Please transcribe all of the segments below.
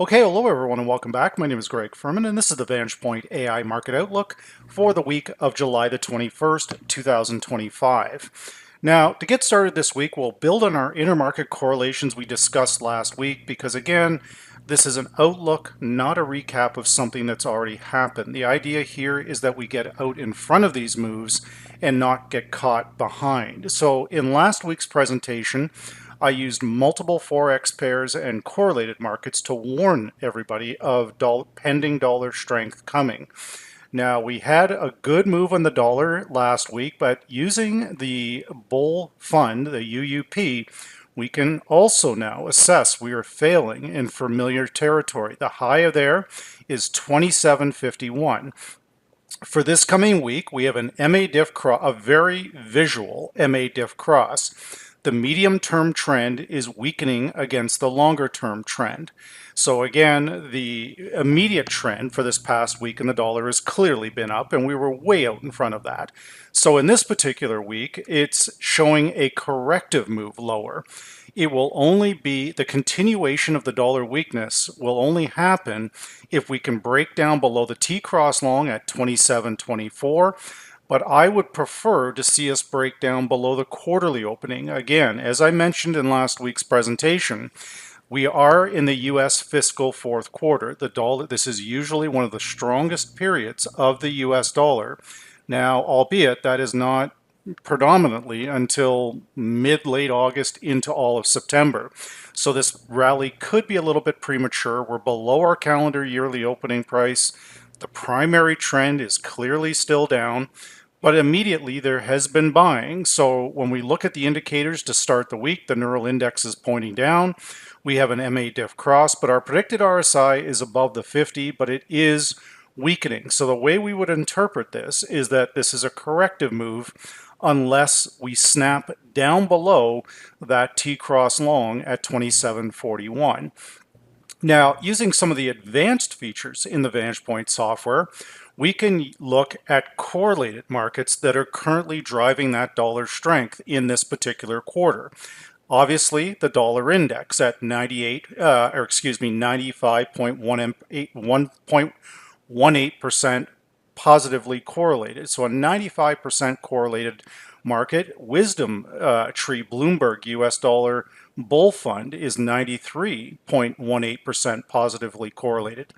Okay, hello everyone and welcome back. My name is Greg Furman and this is the Vantage Point AI Market Outlook for the week of July the 21st, 2025. Now, to get started this week, we'll build on our intermarket correlations we discussed last week because again, this is an outlook, not a recap of something that's already happened. The idea here is that we get out in front of these moves and not get caught behind. So in last week's presentation, I used multiple Forex pairs and correlated markets to warn everybody of pending dollar strength coming. Now, we had a good move on the dollar last week, but using the bull fund, the UUP, we can also now assess we are failing in familiar territory. The high there is 27.51. For this coming week, we have an MA diff cross, a very visual MA diff cross. The medium-term trend is weakening against the longer-term trend. So again, the immediate trend for this past week in the dollar has clearly been up, and we were way out in front of that. So in this particular week, it's showing a corrective move lower. It will only be the continuation of the dollar weakness will only happen if we can break down below the T-cross long at 27.24. But I would prefer to see us break down below the quarterly opening. Again, as I mentioned in last week's presentation, we are in the U.S. fiscal fourth quarter. The dollar, this is usually one of the strongest periods of the U.S. dollar. Now, albeit that is not predominantly until mid-late August into all of September. So this rally could be a little bit premature. We're below our calendar yearly opening price. The primary trend is clearly still down, but immediately there has been buying. So when we look at the indicators to start the week, the neural index is pointing down. We have an MA diff cross, but our predicted RSI is above the 50, but it is weakening. So the way we would interpret this is that this is a corrective move unless we snap down below that T-cross long at 27.41. Now, using some of the advanced features in the Vantage Point software, we can look at correlated markets that are currently driving that dollar strength in this particular quarter. Obviously, the dollar index at 95.18% positively correlated. So a 95% correlated market. Wisdom Tree Bloomberg US dollar bull fund is 93.18% positively correlated.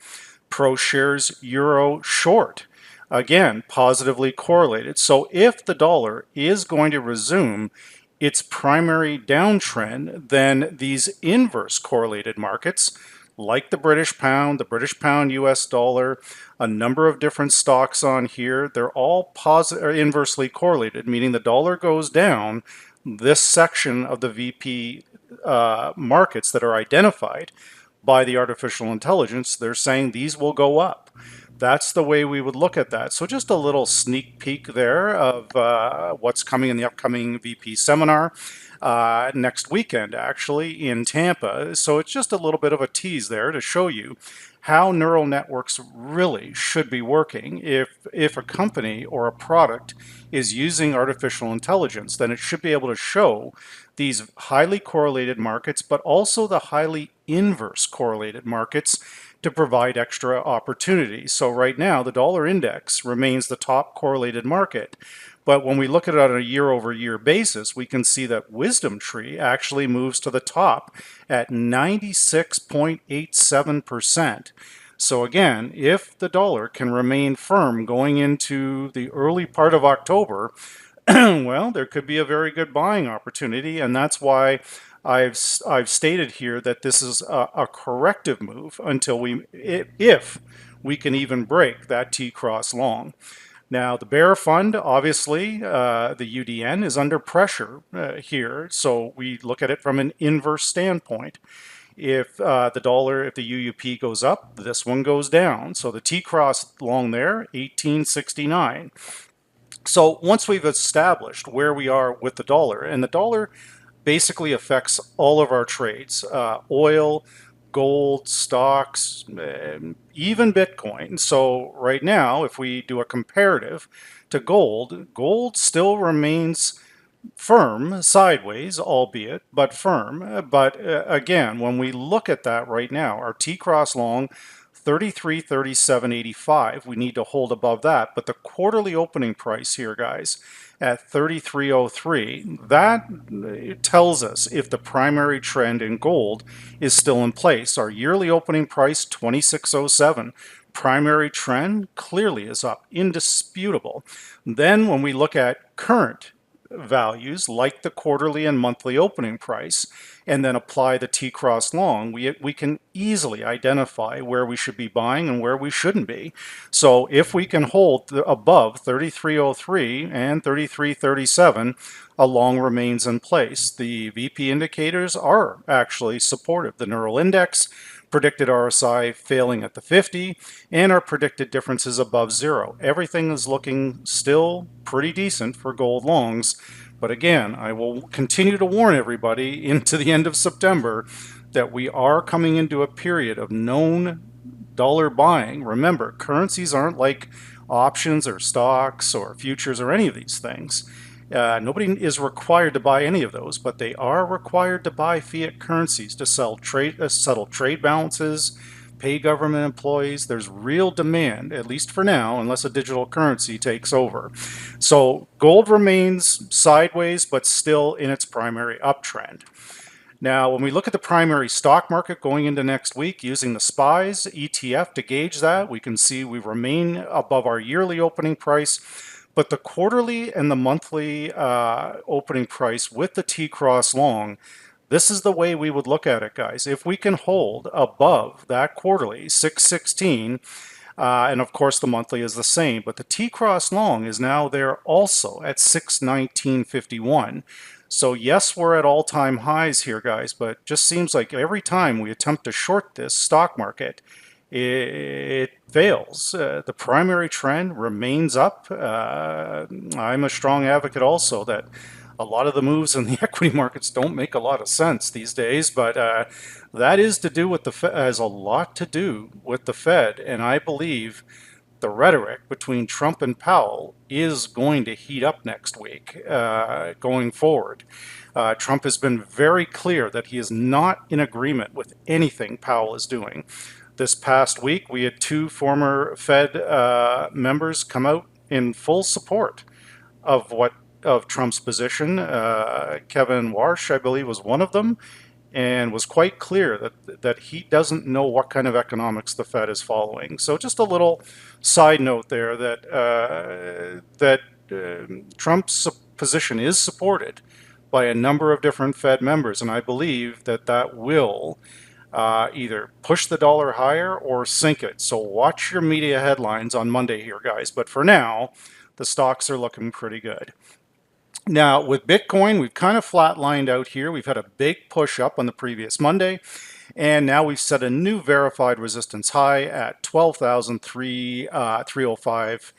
ProShares Euro short, again, positively correlated. So if the dollar is going to resume its primary downtrend, then these inverse correlated markets, like the British pound US dollar, a number of different stocks on here, they're all inversely correlated, meaning the dollar goes down, this section of the VP markets that are identified by the artificial intelligence, they're saying these will go up. That's the way we would look at that. So just a little sneak peek there of what's coming in the upcoming VP seminar next weekend, actually, in Tampa. So it's just a little bit of a tease there to show you how neural networks really should be working. If a company or a product is using artificial intelligence, then it should be able to show these highly correlated markets, but also the highly inverse correlated markets to provide extra opportunities. So right now, the dollar index remains the top correlated market. But when we look at it on a year-over-year basis, we can see that Wisdom Tree actually moves to the top at 96.87%. So again, if the dollar can remain firm going into the early part of October, well, there could be a very good buying opportunity, and that's why I've stated here that this is a corrective move until if we can even break that T-cross long. Now, the bear fund, obviously, the UDN is under pressure here, so we look at it from an inverse standpoint. If the UUP goes up, this one goes down. So the T-cross long there, 1869. So once we've established where we are with the dollar, and the dollar basically affects all of our trades, oil, gold, stocks, even Bitcoin. So right now, if we do a comparative to gold, gold still remains firm sideways, albeit, but firm. But again, when we look at that right now, our T-cross long 33.3785, we need to hold above that. But the quarterly opening price here, guys, at 33.03, that tells us if the primary trend in gold is still in place. Our yearly opening price 26.07. Primary trend clearly is up, indisputable. Then when we look at current values like the quarterly and monthly opening price and then apply the T-cross long, we can easily identify where we should be buying and where we shouldn't be. So if we can hold above 33.03 and 33.37, a long remains in place. The VP indicators are actually supportive. The neural index, predicted RSI failing at the 50, and our predicted differences above zero. Everything is looking still pretty decent for gold longs. But again, I will continue to warn everybody into the end of September that we are coming into a period of known dollar buying. Remember, currencies aren't like options or stocks or futures or any of these things. Nobody is required to buy any of those, but they are required to buy fiat currencies to settle trade balances, pay government employees. There's real demand, at least for now, unless a digital currency takes over. So gold remains sideways, but still in its primary uptrend. Now, when we look at the primary stock market going into next week, using the SPYs ETF to gauge that, we can see we remain above our yearly opening price. But the quarterly and the monthly opening price with the T-cross long, this is the way we would look at it, guys. If we can hold above that quarterly, 616, and of course the monthly is the same, but the T-cross long is now there also at 619.51. So yes, we're at all-time highs here, guys, but just seems like every time we attempt to short this stock market, it fails. The primary trend remains up. I'm a strong advocate also that a lot of the moves in the equity markets don't make a lot of sense these days, but that is to do with the has a lot to do with the Fed, and I believe the rhetoric between Trump and Powell is going to heat up next week going forward. Trump has been very clear that he is not in agreement with anything Powell is doing. This past week, we had two former Fed members come out in full support of Trump's position. Kevin Warsh, I believe, was one of them, and was quite clear that he doesn't know what kind of economics the Fed is following. So just a little side note there that Trump's position is supported by a number of different Fed members, and I believe that will either push the dollar higher or sink it. So watch your media headlines on Monday here, guys. But for now, the stocks are looking pretty good. Now, with Bitcoin, we've kind of flatlined out here. We've had a big push up on the previous Monday, and now we've set a new verified resistance high at 12,305.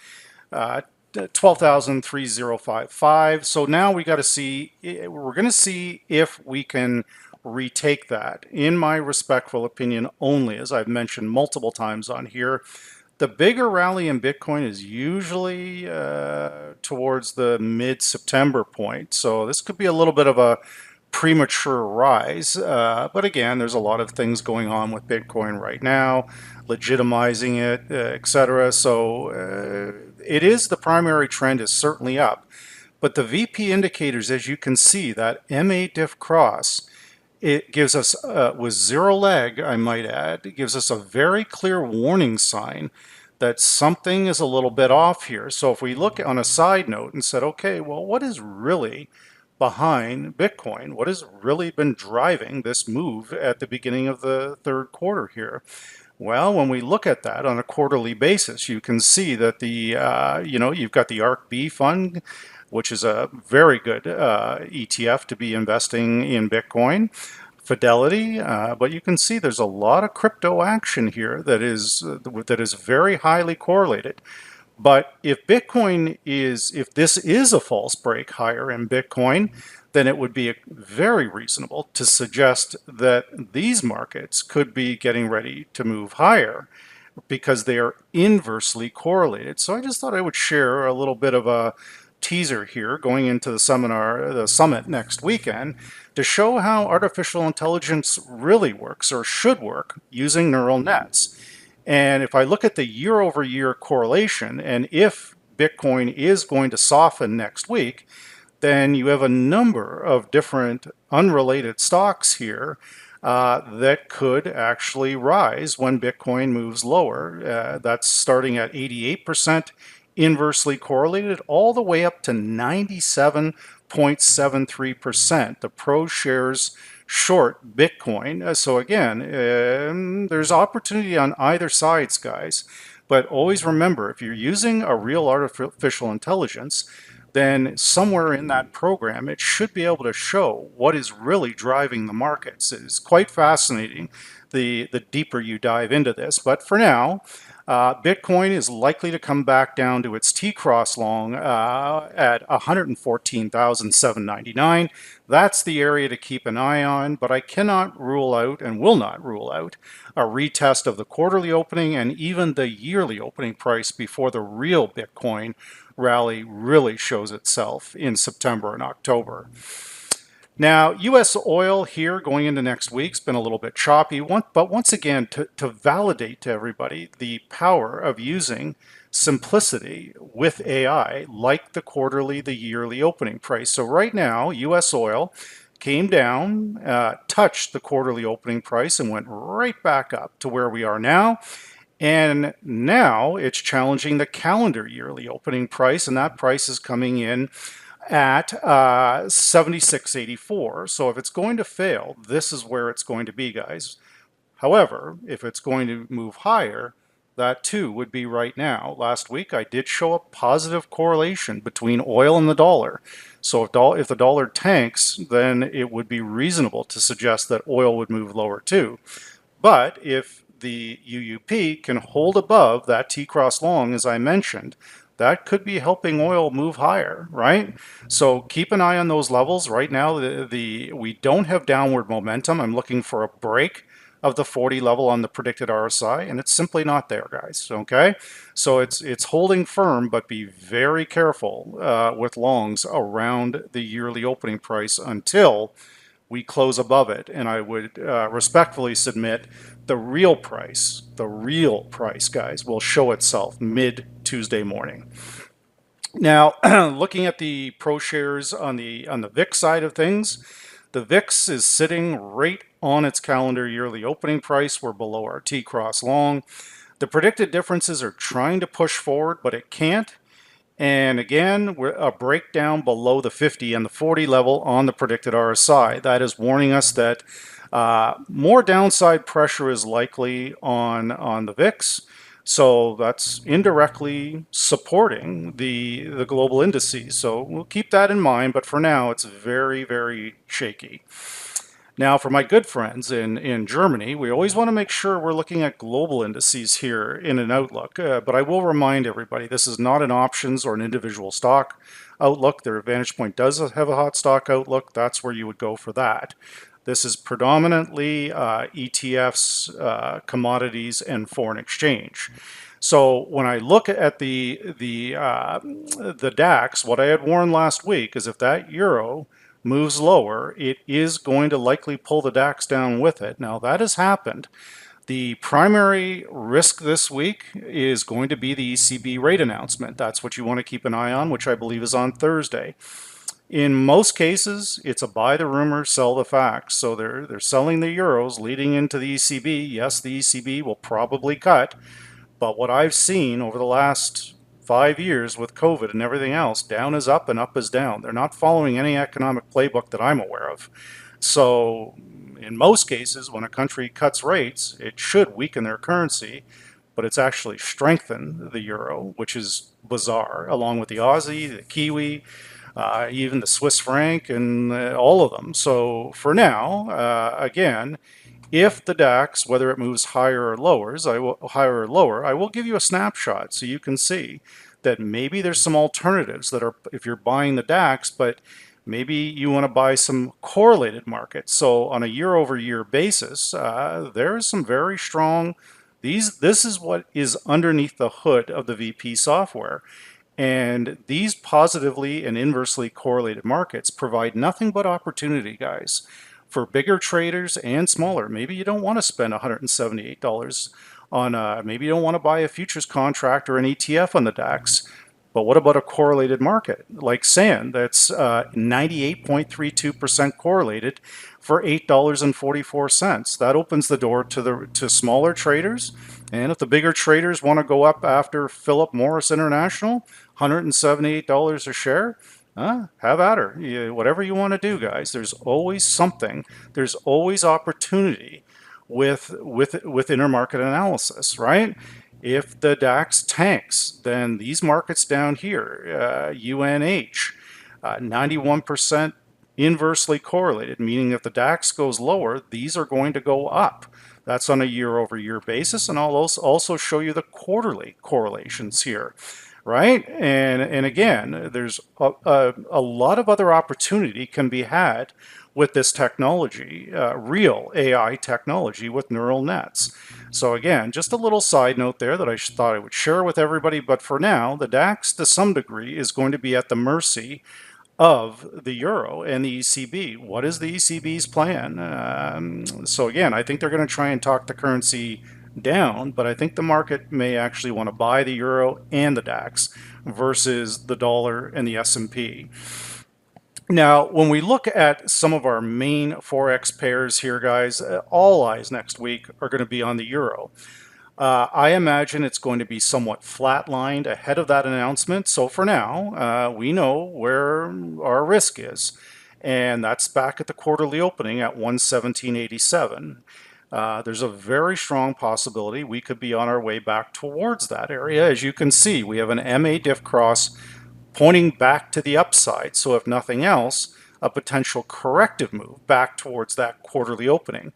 12,3055. So now we got to see, we're going to see if we can retake that. In my respectful opinion only, as I've mentioned multiple times on here, the bigger rally in Bitcoin is usually towards the mid-September point. So this could be a little bit of a premature rise. But again, there's a lot of things going on with Bitcoin right now, legitimizing it, etc. So it is, the primary trend is certainly up. But the VP indicators, as you can see, that MA diff cross, it gives us, with zero leg, I might add, it gives us a very clear warning sign that something is a little bit off here. So if we look on a side note and said, okay, well, what is really behind Bitcoin? What has really been driving this move at the beginning of the third quarter here? Well, when we look at that on a quarterly basis, you can see that the, you've got the ARK-B fund, which is a very good ETF to be investing in Bitcoin. Fidelity, but you can see there's a lot of crypto action here that is very highly correlated. But if this is a false break higher in Bitcoin, then it would be very reasonable to suggest that these markets could be getting ready to move higher because they are inversely correlated. So I just thought I would share a little bit of a teaser here going into the summit next weekend to show how artificial intelligence really works or should work using neural nets. And if I look at the year-over-year correlation, and if Bitcoin is going to soften next week, then you have a number of different unrelated stocks here that could actually rise when Bitcoin moves lower. That's starting at 88% inversely correlated all the way up to 97.73%. The pro shares short Bitcoin. So again, there's opportunity on either sides, guys. But always remember, if you're using a real artificial intelligence, then somewhere in that program, it should be able to show what is really driving the markets. It is quite fascinating the deeper you dive into this. But for now, Bitcoin is likely to come back down to its T-cross long at 114,799. That's the area to keep an eye on, but I cannot rule out and will not rule out a retest of the quarterly opening and even the yearly opening price before the real Bitcoin rally really shows itself in September and October. Now, U.S. oil here going into next week's been a little bit choppy, but once again, to validate to everybody the power of using simplicity with AI, like the quarterly, the yearly opening price. So right now, U.S. oil came down, touched the quarterly opening price, and went right back up to where we are now. And now it's challenging the calendar yearly opening price, and that price is coming in at 76.84. So if it's going to fail, this is where it's going to be, guys. However, if it's going to move higher, that too would be right now. Last week I did show a positive correlation between oil and the dollar. So if the dollar tanks, then it would be reasonable to suggest that oil would move lower too. But if the UUP can hold above that T-cross long, as I mentioned, that could be helping oil move higher, right? So keep an eye on those levels. Right now, we don't have downward momentum. I'm looking for a break of the 40 level on the predicted RSI, and it's simply not there, guys, okay? So it's holding firm, but be very careful with longs around the yearly opening price until we close above it. And I would respectfully submit the real price, guys, will show itself mid-Tuesday morning. Now, looking at the pro shares on the VIX side of things, the VIX is sitting right on its calendar yearly opening price. We're below our T-cross long. The predicted differences are trying to push forward, but it can't. And again, we're a breakdown below the 50 and the 40 level on the predicted RSI. That is warning us that more downside pressure is likely on the VIX. So that's indirectly supporting the global indices. So we'll keep that in mind. But for now, it's very, very shaky. Now, for my good friends in Germany, we always want to make sure we're looking at global indices here in an outlook. But I will remind everybody, this is not an options or an individual stock outlook. Their Vantage Point does have a hot stock outlook. That's where you would go for that. This is predominantly ETFs, commodities, and foreign exchange. So when I look at the DAX, what I had warned last week is if that euro moves lower, it is going to likely pull the DAX down with it. Now that has happened. The primary risk this week is going to be the ECB rate announcement. That's what you want to keep an eye on, which I believe is on Thursday. In most cases, it's a buy the rumor, sell the facts. So they're selling the euros leading into the ECB. Yes, the ECB will probably cut, but what I've seen over the last 5 years with COVID and everything else, down is up and up is down. They're not following any economic playbook that I'm aware of. So in most cases, when a country cuts rates, it should weaken their currency, but it's actually strengthened the euro, which is bizarre, along with the Aussie, the Kiwi, even the Swiss franc, and all of them. So for now, again, if the DAX, whether it moves higher or lower, I will give you a snapshot so you can see that maybe there's some alternatives that are, if you're buying the DAX, but maybe you want to buy some correlated markets. So on a year-over-year basis, there's some very strong, this is what is underneath the hood of the VP software. And these positively and inversely correlated markets provide nothing but opportunity, guys, for bigger traders and smaller. Maybe you don't want to spend $178 on maybe you don't want to buy a futures contract or an ETF on the DAX. But what about a correlated market like SAN that's 98.32% correlated for $8.44? That opens the door to smaller traders. And if the bigger traders want to go up after Philip Morris International, $178 a share, have at her. Whatever you want to do, guys. There's always something. There's always opportunity with intermarket analysis, right? If the DAX tanks, then these markets down here, UNH, 91% inversely correlated, meaning if the DAX goes lower, these are going to go up. That's on a year-over-year basis, and I'll also show you the quarterly correlations here, right? And again, there's a lot of other opportunity can be had with this technology, real AI technology with neural nets. So again, just a little side note there that I thought I would share with everybody, but for now, the DAX to some degree is going to be at the mercy of the euro and the ECB. What is the ECB's plan? So again, I think they're going to try and talk the currency down, but I think the market may actually want to buy the euro and the DAX versus the dollar and the S&P. Now, when we look at some of our main Forex pairs here, guys, all eyes next week are going to be on the euro. I imagine it's going to be somewhat flatlined ahead of that announcement. So for now, we know where our risk is, and that's back at the quarterly opening at 117.87. There's a very strong possibility we could be on our way back towards that area. As you can see, we have an MA diff cross pointing back to the upside. So if nothing else, a potential corrective move back towards that quarterly opening.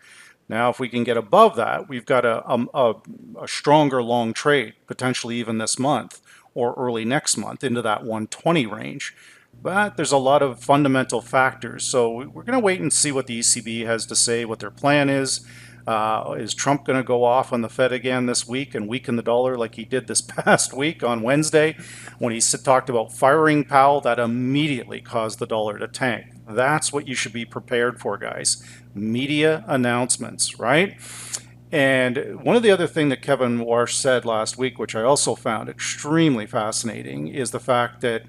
Now, if we can get above that, we've got a stronger long trade, potentially even this month or early next month into that 120 range. But there's a lot of fundamental factors. So we're going to wait and see what the ECB has to say, what their plan is. Is Trump going to go off on the Fed again this week and weaken the dollar like he did this past week on Wednesday when he talked about firing Powell? That immediately caused the dollar to tank. That's what you should be prepared for, guys. Media announcements, right? And one of the other things that Kevin Warsh said last week, which I also found extremely fascinating, is the fact that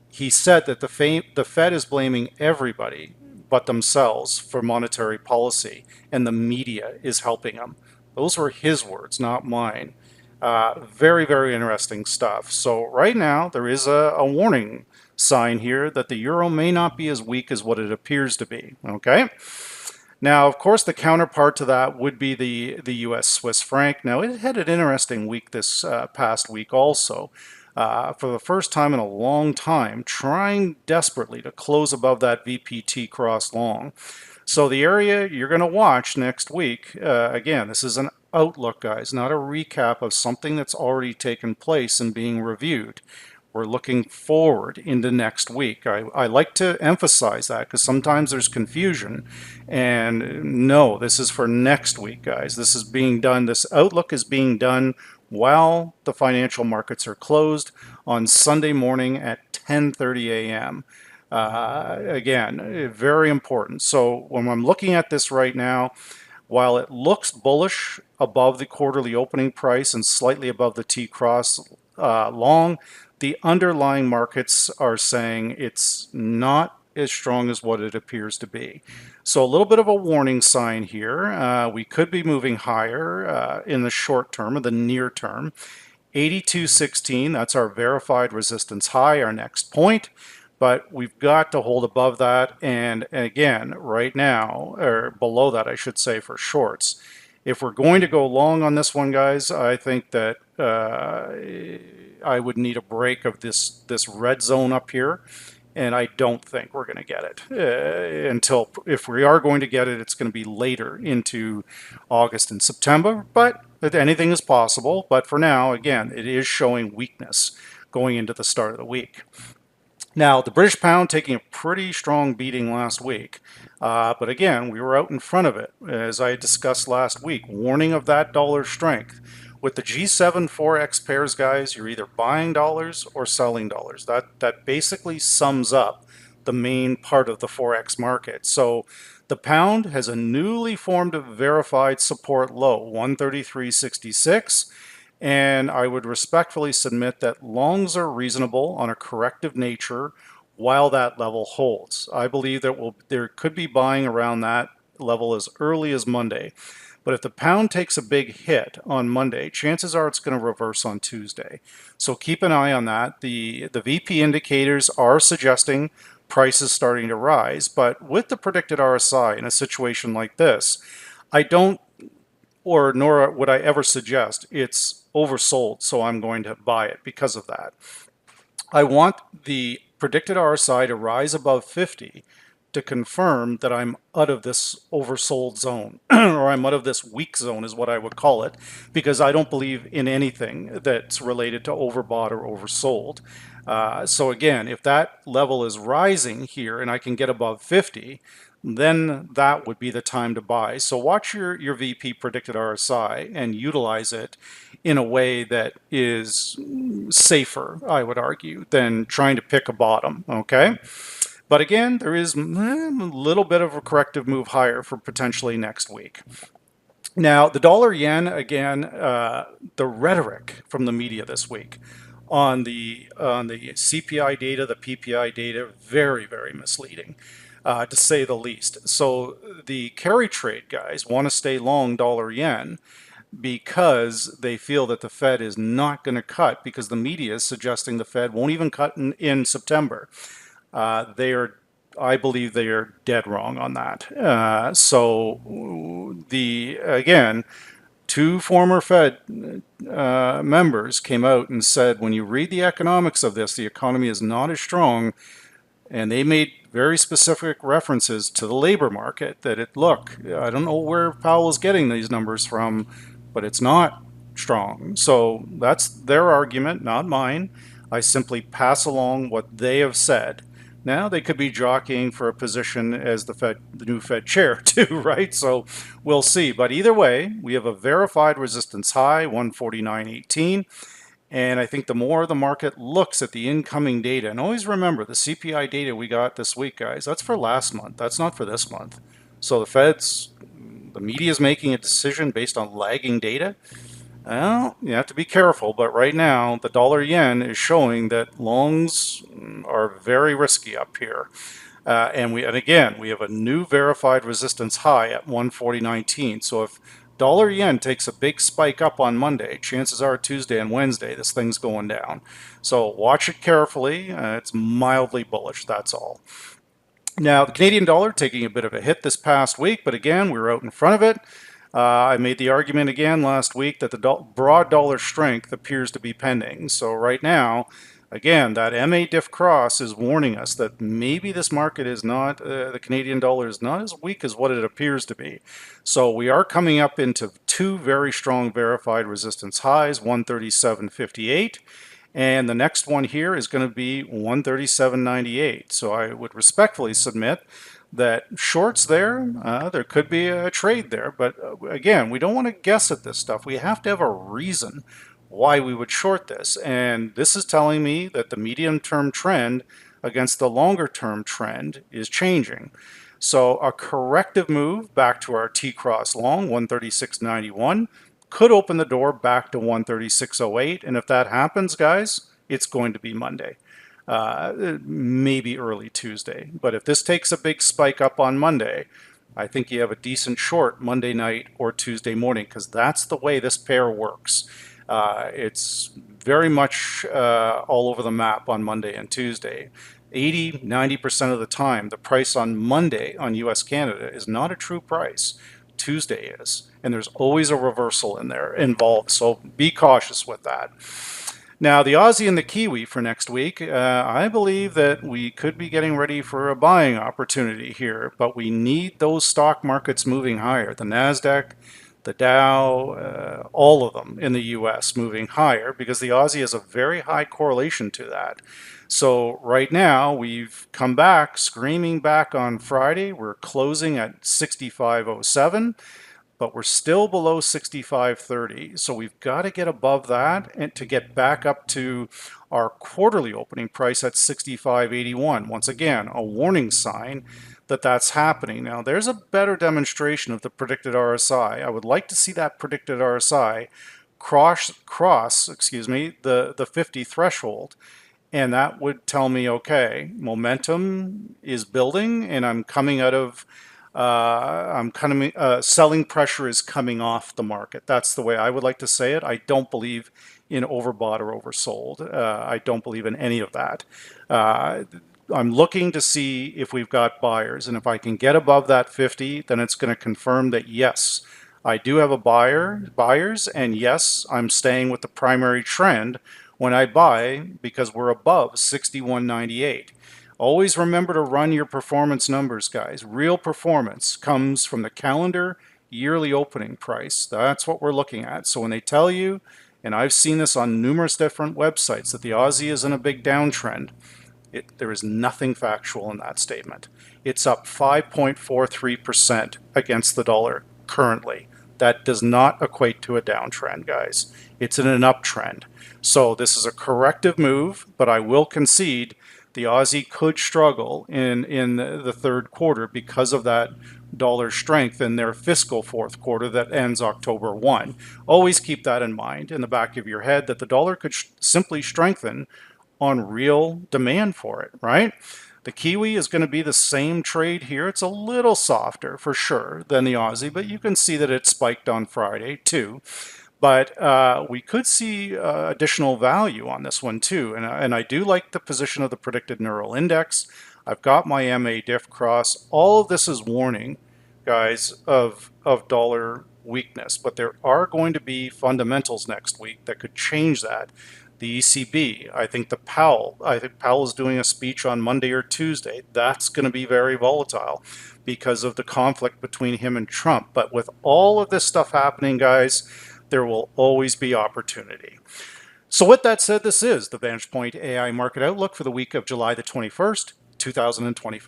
he said that the Fed is blaming everybody but themselves for monetary policy, and the media is helping them. Those were his words, not mine. Very, very interesting stuff. So right now, there is a warning sign here that the euro may not be as weak as what it appears to be, okay? Now, of course, the counterpart to that would be the US Swiss franc. Now, it had an interesting week this past week also. For the first time in a long time, trying desperately to close above that VPT cross long. So the area you're going to watch next week, again, this is an outlook, guys, not a recap of something that's already taken place and being reviewed. We're looking forward into next week. I like to emphasize that because sometimes there's confusion. And no, this is for next week, guys. This is being done, this outlook is being done while the financial markets are closed on Sunday morning at 10:30 a.m. Again, very important. So when I'm looking at this right now, while it looks bullish above the quarterly opening price and slightly above the T-cross long, the underlying markets are saying it's not as strong as what it appears to be. So a little bit of a warning sign here. We could be moving higher in the short term or the near term. 82.16, that's our verified resistance high, our next point. But we've got to hold above that. And again, right now, or below that, I should say, for shorts. If we're going to go long on this one, guys, I think that I would need a break of this red zone up here. And I don't think we're going to get it until, if we are going to get it, it's going to be later into August and September. But anything is possible. But for now, again, it is showing weakness going into the start of the week. Now, the British pound taking a pretty strong beating last week. But again, we were out in front of it, as I discussed last week, warning of that dollar strength. With the G7 Forex pairs, guys, you're either buying dollars or selling dollars. That basically sums up the main part of the Forex market. So the pound has a newly formed verified support low, 133.66. And I would respectfully submit that longs are reasonable on a corrective nature while that level holds. I believe that there could be buying around that level as early as Monday. But if the pound takes a big hit on Monday, chances are it's going to reverse on Tuesday. So keep an eye on that. The VP indicators are suggesting prices starting to rise, but with the predicted RSI in a situation like this, I don't, or nor would I ever suggest it's oversold, so I'm going to buy it because of that. I want the predicted RSI to rise above 50 to confirm that I'm out of this oversold zone, or I'm out of this weak zone is what I would call it, because I don't believe in anything that's related to overbought or oversold. So again, if that level is rising here and I can get above 50, then that would be the time to buy. So watch your VP predicted RSI and utilize it in a way that is safer, I would argue, than trying to pick a bottom, okay? But again, there is a little bit of a corrective move higher for potentially next week. Now, the dollar yen, again, the rhetoric from the media this week on the CPI data, the PPI data, very, very misleading, to say the least. So the carry trade guys want to stay long dollar yen because they feel that the Fed is not going to cut, because the media is suggesting the Fed won't even cut in September. I believe they are dead wrong on that. So again, two former Fed members came out and said, when you read the economics of this, the economy is not as strong, and they made very specific references to the labor market, that look, I don't know where Powell is getting these numbers from, but it's not strong. So that's their argument, not mine. I simply pass along what they have said. Now they could be jockeying for a position as the new Fed chair too, right? So we'll see. But either way, we have a verified resistance high, 149.18. And I think the more the market looks at the incoming data, and always remember the CPI data we got this week, guys, that's for last month. That's not for this month. So the media is making a decision based on lagging data. Well, you have to be careful, but right now the dollar yen is showing that longs are very risky up here. And again, we have a new verified resistance high at 140.19. So if dollar yen takes a big spike up on Monday, chances are Tuesday and Wednesday this thing's going down. So watch it carefully. It's mildly bullish, that's all. Now, the Canadian dollar taking a bit of a hit this past week, but again, we were out in front of it. I made the argument again last week that the broad dollar strength appears to be pending. So right now, again, that MA diff cross is warning us that maybe this market is not, the Canadian dollar is not as weak as what it appears to be. So we are coming up into two very strong verified resistance highs, 137.58. And the next one here is going to be 137.98. So I would respectfully submit that shorts there could be a trade there. But again, we don't want to guess at this stuff. We have to have a reason why we would short this. And this is telling me that the medium-term trend against the longer-term trend is changing. So a corrective move back to our T-cross long, 136.91, could open the door back to 136.08. And if that happens, guys, it's going to be Monday. Maybe early Tuesday. But if this takes a big spike up on Monday, I think you have a decent short Monday night or Tuesday morning, because that's the way this pair works. It's very much all over the map on Monday and Tuesday. 80–90% of the time, the price on Monday on US Canada is not a true price. Tuesday is. And there's always a reversal in there involved. So be cautious with that. Now, the Aussie and the Kiwi for next week, I believe that we could be getting ready for a buying opportunity here, but we need those stock markets moving higher. The NASDAQ, the Dow, all of them in the US moving higher, because the Aussie has a very high correlation to that. So right now, we've come back, screaming back on Friday. We're closing at 65.07. but we're still below 65.30. So we've got to get above that and to get back up to our quarterly opening price at 65.81. Once again, a warning sign that that's happening. Now, there's a better demonstration of the predicted RSI. I would like to see that predicted RSI cross the 50 threshold. And that would tell me, okay, momentum is building and I'm coming out of, selling pressure is coming off the market. That's the way I would like to say it. I don't believe in overbought or oversold. I don't believe in any of that. I'm looking to see if we've got buyers. And if I can get above that 50, then it's going to confirm that, yes, I do have buyers, and yes, I'm staying with the primary trend when I buy because we're above 61.98. Always remember to run your performance numbers, guys. Real performance comes from the calendar yearly opening price. That's what we're looking at. So when they tell you, and I've seen this on numerous different websites, that the Aussie is in a big downtrend, there is nothing factual in that statement. It's up 5.43% against the dollar currently. That does not equate to a downtrend, guys. It's in an uptrend. So this is a corrective move, but I will concede the Aussie could struggle in the third quarter because of that dollar strength in their fiscal fourth quarter that ends October 1. Always keep that in mind in the back of your head, that the dollar could simply strengthen on real demand for it, right? The Kiwi is going to be the same trade here. It's a little softer for sure than the Aussie, but you can see that it spiked on Friday too. But we could see additional value on this one too. And I do like the position of the predicted neural index. I've got my MA diff cross. All of this is warning, guys, of dollar weakness, but there are going to be fundamentals next week that could change that. The ECB, I think Powell is doing a speech on Monday or Tuesday. That's going to be very volatile because of the conflict between him and Trump. But with all of this stuff happening, guys, there will always be opportunity. So with that said, this is the Vantage Point AI Market Outlook for the week of July the 21st, 2025.